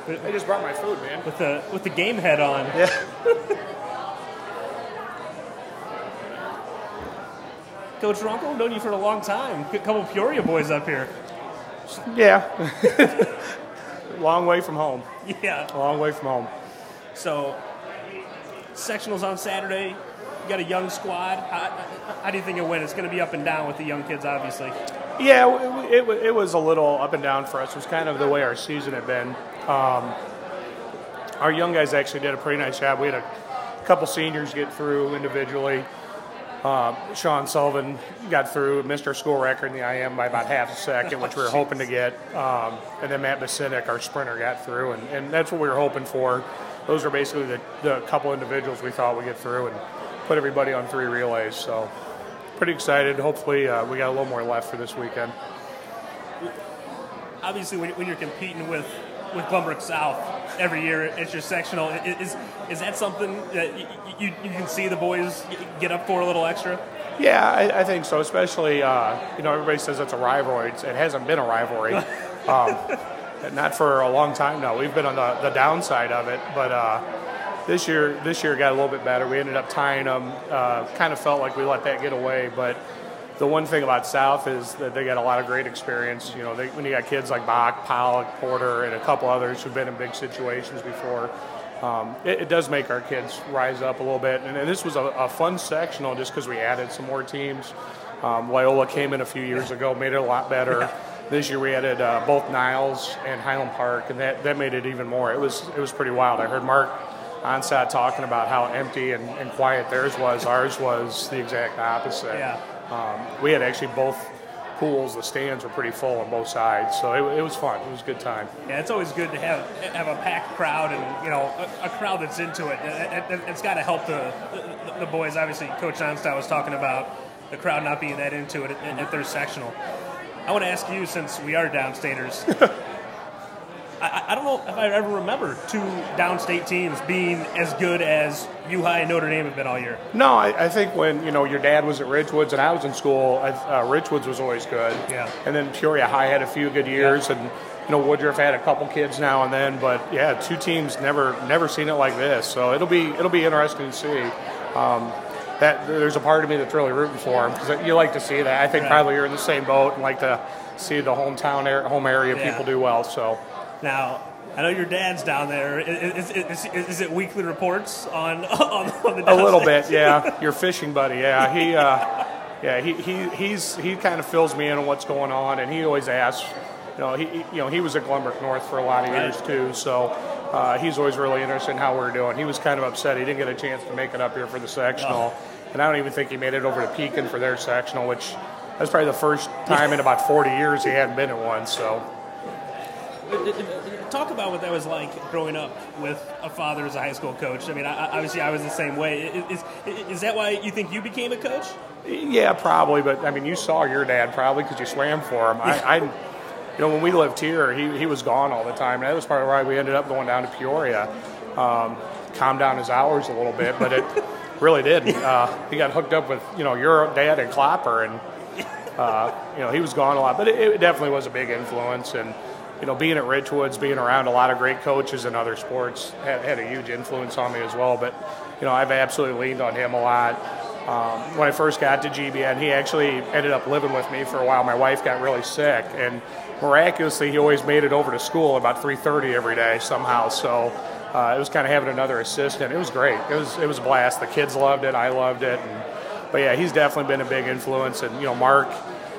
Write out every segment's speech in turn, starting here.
I just brought my food, man. With the game head on. Yeah. Coach Runkle, known you for a long time. A couple Peoria boys up here. Yeah. Long way from home. Yeah. A long way from home. So, sectionals on Saturday. You got a young squad. How do you think you'll win? It's going to be up and down with the young kids, obviously. Yeah, it was a little up and down for us. It was kind of the way our season had been. Our young guys actually did a pretty nice job. We had a couple seniors get through individually. Sean Sullivan got through, missed our school record in the IM by about half a second, which we were hoping to get. And then Matt Basinek, our sprinter, got through, and that's what we were hoping for. Those were basically the couple individuals we thought would get through and put everybody on 3 relays. So pretty excited. Hopefully we got a little more left for this weekend. Obviously, when you're competing with Glenbrook South every year, it's your sectional. Is that something that you can see the boys get up for a little extra? Yeah, I think so. Especially, everybody says it's a rivalry. It hasn't been a rivalry, not for a long time now. We've been on the downside of it, but this year got a little bit better. We ended up tying them. Kind of felt like we let that get away, but the one thing about South is that they got a lot of great experience. When you got kids like Bach, Pollock, Porter, and a couple others who've been in big situations before, it does make our kids rise up a little bit. And this was a fun sectional just because we added some more teams. Loyola came in a few years ago, made it a lot better. Yeah. This year we added both Niles and Highland Park, and that made it even more. It was pretty wild. I heard Mark Onsat talking about how empty and quiet theirs was. Ours was the exact opposite. Yeah. We had actually both pools. The stands were pretty full on both sides, so it was fun. It was a good time. Yeah, it's always good to have a packed crowd and a crowd that's into it. It's got to help the boys. Obviously, Coach Onstat was talking about the crowd not being that into it at their sectional. I want to ask you, since we are downstaters. I don't know if I ever remember 2 downstate teams being as good as U-High and Notre Dame have been all year. No, I think when your dad was at Ridgewoods and I was in school, Ridgewoods was always good. Yeah. And then Peoria High had a few good years, and Woodruff had a couple kids now and then. But yeah, 2 teams never seen it like this. So it'll be interesting to see. That there's a part of me that's really rooting for them because you like to see that. I think probably you're in the same boat and like to see the home area people do well. So. Now, I know your dad's down there. Is it weekly reports on the a little bit, yeah. Your fishing buddy, yeah. He kind of fills me in on what's going on, and he always asks. He was at Glenbrook North for a lot of years too, so he's always really interested in how we're doing. He was kind of upset he didn't get a chance to make it up here for the sectional, and I don't even think he made it over to Pekin for their sectional, which that's probably the first time in about 40 years he hadn't been at one. So. Talk about what that was like growing up with a father as a high school coach. I mean, obviously I was the same way. Is that why you think you became a coach? Yeah, probably. But, I mean, you saw your dad probably because you swam for him. I when we lived here, he was gone all the time. And that was part of why we ended up going down to Peoria. Calmed down his hours a little bit, but it really did. He got hooked up with, your dad and Klopper, and, he was gone a lot. But it definitely was a big influence. And, being at Richwoods, being around a lot of great coaches in other sports had a huge influence on me as well. But, I've absolutely leaned on him a lot. When I first got to GBN, he actually ended up living with me for a while. My wife got really sick, and miraculously, he always made it over to school about 3:30 every day somehow. So it was kind of having another assistant. It was great. It was a blast. The kids loved it. I loved it. But, yeah, he's definitely been a big influence. And, Mark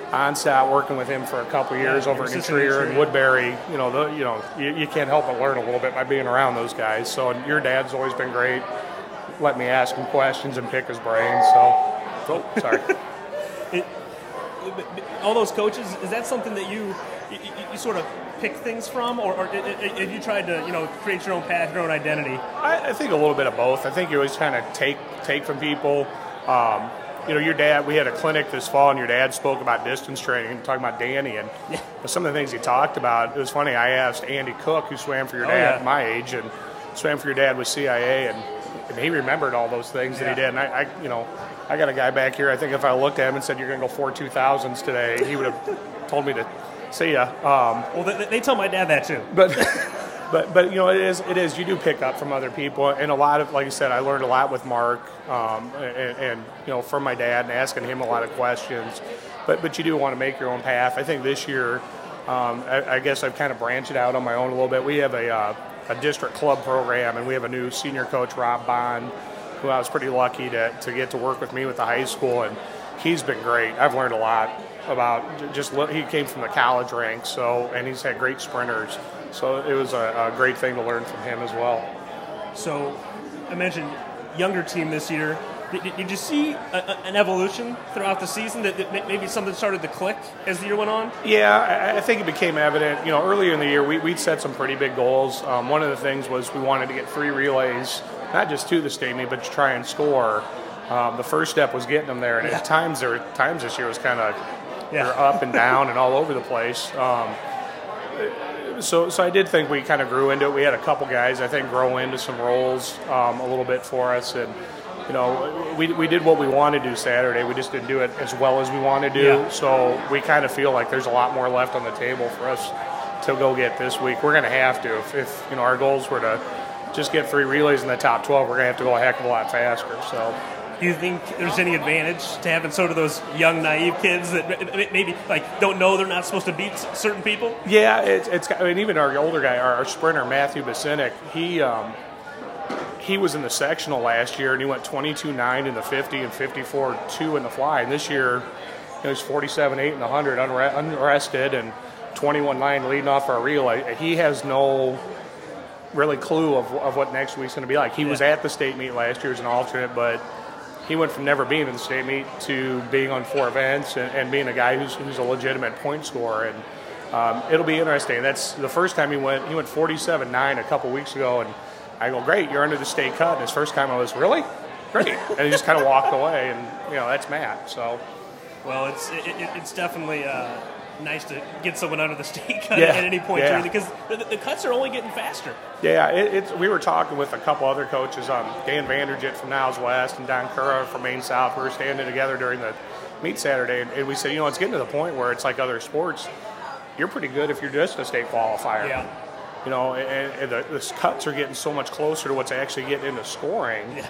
Onsat, working with him for a couple of years over in Trier and Woodbury, you can't help but learn a little bit by being around those guys. So your dad's always been great. Let me ask him questions and pick his brain. So, sorry. All those coaches, is that something that you sort of pick things from, or have you tried to create your own path, your own identity? I think a little bit of both. I think you always kind of take from people. Your dad, we had a clinic this fall, and your dad spoke about distance training and talking about Danny. And some of the things he talked about, it was funny. I asked Andy Cook, who swam for your dad my age, and swam for your dad with CIA, and he remembered all those things that he did. And I got a guy back here, I think if I looked at him and said, you're going to go 4 2000s today, he would have told me to see ya. Well, they tell my dad that too. But it is you do pick up from other people, and a lot of, like I said, I learned a lot with Mark, and from my dad and asking him a lot of questions. But you do want to make your own path. I think this year, I guess I've kind of branched out on my own a little bit. We have a district club program, and we have a new senior coach, Rob Bond, who I was pretty lucky to get to work with me with the high school, and he's been great. I've learned a lot about he came from the college ranks, and he's had great sprinters. So it was a great thing to learn from him as well. So I mentioned younger team this year. Did you see an evolution throughout the season that maybe something started to click as the year went on? Yeah, I think it became evident. Earlier in the year, we'd set some pretty big goals. One of the things was we wanted to get 3 relays, not just to the state meet, but to try and score. The first step was getting them there, and at times this year was kind of up and down and all over the place. So I did think we kind of grew into it. We had a couple guys, I think, grow into some roles a little bit for us, and we did what we wanted to do Saturday. We just didn't do it as well as we wanted to do. Yeah. So we kind of feel like there's a lot more left on the table for us to go get this week. We're going to have to. If our goals were to just get 3 relays in the top 12, we're going to have to go a heck of a lot faster. So. Do you think there's any advantage to having sort of those young, naive kids that maybe don't know they're not supposed to beat certain people? Yeah, even our older guy, our sprinter Matthew Basinik, he was in the sectional last year and he went 22.9 in the 50 and 54.2 in the fly. And this year, he's 47.8 in the 100 unrested and 21.9 leading off our relay. He has no really clue of what next week's going to be like. He was at the state meet last year as an alternate, but he went from never being in the state meet to being on 4 events and being a guy who's a legitimate point scorer. And it'll be interesting. That's the first time he went 47.9 a couple weeks ago, and I go, great, you're under the state cut. And his first time I was, really? Great. And he just kind of walked away, and that's Matt. So, well, it's definitely nice to get someone under the state cut at any point because the cuts are only getting faster. Yeah, we were talking with a couple other coaches, Dan Vanderjit from Niles West and Don Curra from Maine South. We were standing together during the meet Saturday, and we said, it's getting to the point where it's like other sports. You're pretty good if you're just a state qualifier. Yeah. And the cuts are getting so much closer to what's actually getting into scoring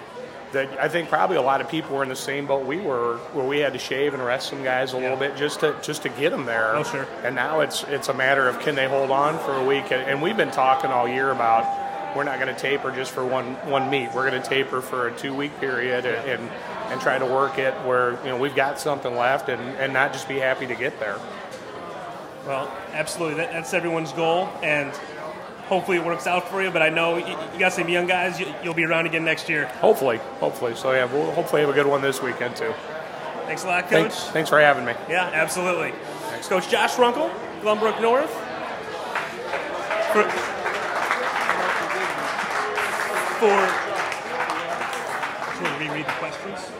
that I think probably a lot of people were in the same boat we were, where we had to shave and rest some guys a little bit just to get them there. Oh, sure. And now it's a matter of can they hold on for a week. And we've been talking all year about we're not going to taper just for one meet. We're going to taper for a 2-week period and try to work it where we've got something left and not just be happy to get there. Well, absolutely. That's everyone's goal, and hopefully it works out for you, but I know you got some young guys. You'll be around again next year. Hopefully. So, we'll hopefully have a good one this weekend, too. Thanks a lot, Coach. Thanks for having me. Yeah, absolutely. Thanks. Coach Josh Runkle, Glenbrook North. Should we reread the questions?